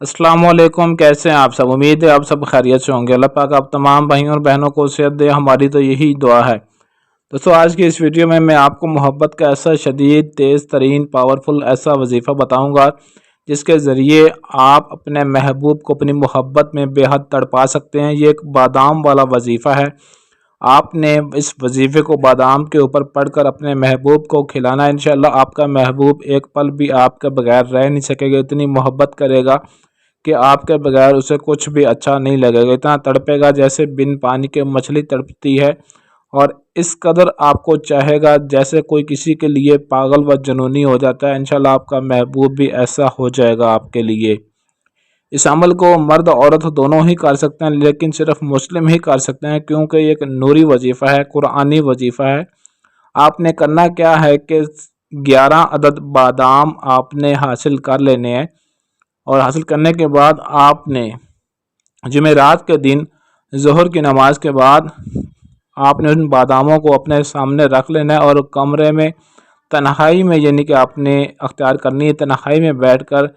अस्सलाम वालेकुम। कैसे हैं आप सब? उम्मीद है आप सब खैरियत से होंगे। अल्लाह पाक आप तमाम भाइयों और बहनों को सेहत दे, हमारी तो यही दुआ है। दोस्तों, आज की इस वीडियो में मैं आपको मोहब्बत का ऐसा शदीद तेज़ तरीन पावरफुल ऐसा वजीफ़ा बताऊंगा जिसके ज़रिए आप अपने महबूब को अपनी मोहब्बत में बेहद तड़पा सकते हैं। ये एक बादाम वाला वजीफ़ा है। आपने इस वजीफ़े को बादाम के ऊपर पढ़कर अपने महबूब को खिलाना है। इंशाअल्लाह आपका महबूब एक पल भी आपके बगैर रह नहीं सकेगा। इतनी मोहब्बत करेगा कि आपके बगैर उसे कुछ भी अच्छा नहीं लगेगा। इतना तड़पेगा जैसे बिन पानी के मछली तड़पती है, और इस कदर आपको चाहेगा जैसे कोई किसी के लिए पागल व जुनूनी हो जाता है। इंशाल्लाह आपका महबूब भी ऐसा हो जाएगा आपके लिए। इस अमल को मर्द औरत दोनों ही कर सकते हैं, लेकिन सिर्फ मुस्लिम ही कर सकते हैं, क्योंकि ये एक नूरी वजीफ़ा है, कुरानी वजीफ़ा है। आपने करना क्या है कि 11 अदद बादाम आपने हासिल कर लेने हैं, और हासिल करने के बाद आपने जुमेरात के दिन ज़ोहर की नमाज के बाद आपने उन बादामों को अपने सामने रख लेना है, और कमरे में तन्हाई में, यानी कि आपने अख्तियार करनी है तन्हाई में बैठकर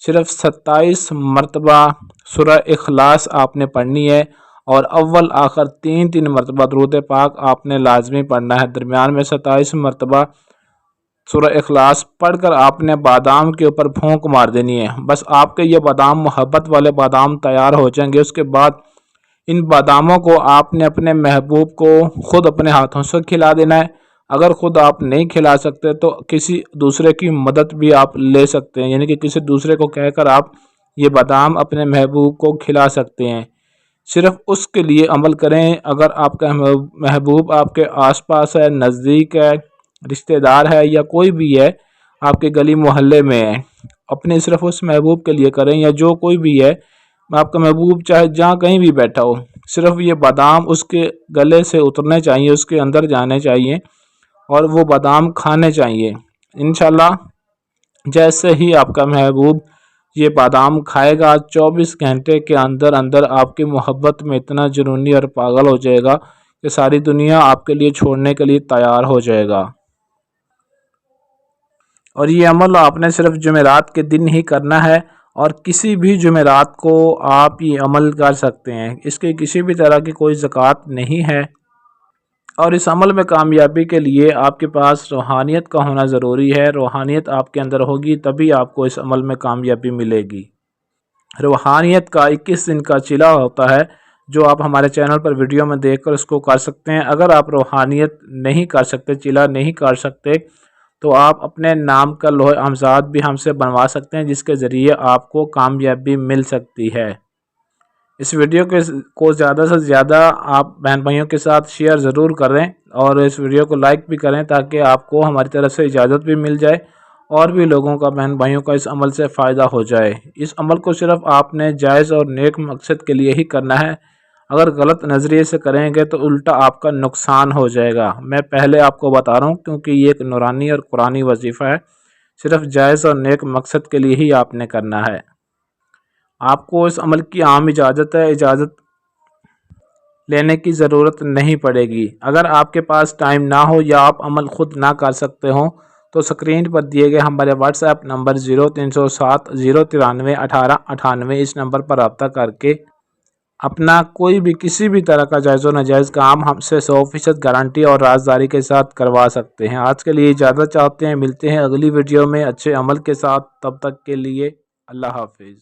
सिर्फ 27 मरतबा सूरह इखलास आपने पढ़नी है, और अव्वल आखिर 3 मरतबा दुरूद पाक आपने लाजमी पढ़ना है। दरमियान में 27 मरतबा सूरह इखलास पढ़कर आपने बादाम के ऊपर फूंक मार देनी है। बस आपके ये बादाम मोहब्बत वाले बादाम तैयार हो जाएंगे। उसके बाद इन बादामों को आपने अपने महबूब को खुद अपने हाथों से खिला देना है। अगर खुद आप नहीं खिला सकते तो किसी दूसरे की मदद भी आप ले सकते हैं, यानी कि किसी दूसरे को कहकर आप ये बादाम अपने महबूब को खिला सकते हैं। सिर्फ उसके लिए अमल करें, अगर आपका महबूब आपके आसपास है, नज़दीक है, रिश्तेदार है, या कोई भी है आपके गली मोहल्ले में है, अपने सिर्फ उस महबूब के लिए करें, या जो कोई भी है आपका महबूब चाहे जहाँ कहीं भी बैठा हो, सिर्फ ये बादाम उसके गले से उतरने चाहिए, उसके अंदर जाने चाहिए, और वो बादाम खाने चाहिए। इंशाल्लाह जैसे ही आपका महबूब ये बादाम खाएगा, 24 घंटे के अंदर अंदर आपकी मोहब्बत में इतना जुनूनी और पागल हो जाएगा कि सारी दुनिया आपके लिए छोड़ने के लिए तैयार हो जाएगा। और ये अमल आपने सिर्फ जुमेरात के दिन ही करना है, और किसी भी जुमेरात को आप ये अमल कर सकते हैं। इसके किसी भी तरह की कोई ज़कात नहीं है। और इस अमल में कामयाबी के लिए आपके पास रूहानियत का होना ज़रूरी है। रूहानियत आपके अंदर होगी तभी आपको इस अमल में कामयाबी मिलेगी। रूहानियत का 21 दिन का चिला होता है, जो आप हमारे चैनल पर वीडियो में देखकर उसको कर सकते हैं। अगर आप रूहानियत नहीं कर सकते, चिला नहीं कर सकते, तो आप अपने नाम का लोहे अमजाद भी हमसे बनवा सकते हैं, जिसके ज़रिए आपको कामयाबी मिल सकती है। इस वीडियो को ज़्यादा से ज़्यादा आप बहन भाइयों के साथ शेयर ज़रूर करें, और इस वीडियो को लाइक भी करें, ताकि आपको हमारी तरफ से इजाज़त भी मिल जाए और भी लोगों का, बहन भाइयों का इस अमल से फ़ायदा हो जाए। इस अमल को सिर्फ आपने जायज़ और नेक मकसद के लिए ही करना है। अगर गलत नज़रिए से करेंगे तो उल्टा आपका नुकसान हो जाएगा। मैं पहले आपको बता रहा हूँ, क्योंकि ये एक नूरानी और कुरानी वजीफ़ा है। सिर्फ जायज़ और नेक मकसद के लिए ही आपने करना है। आपको इस अमल की आम इजाज़त है, इजाज़त लेने की ज़रूरत नहीं पड़ेगी। अगर आपके पास टाइम ना हो या आप अमल ख़ुद ना कर सकते हो, तो स्क्रीन पर दिए गए हमारे व्हाट्सएप नंबर 0307 093 1898 इस नंबर पर रब्ता करके अपना कोई भी किसी भी तरह का जायज़ व नाजायज़ काम हमसे 100% गारंटी और राजदारी के साथ करवा सकते हैं। आज के लिए इजाज़त चाहते हैं, मिलते हैं अगली वीडियो में अच्छे अमल के साथ। तब तक के लिए अल्लाह हाफिज़।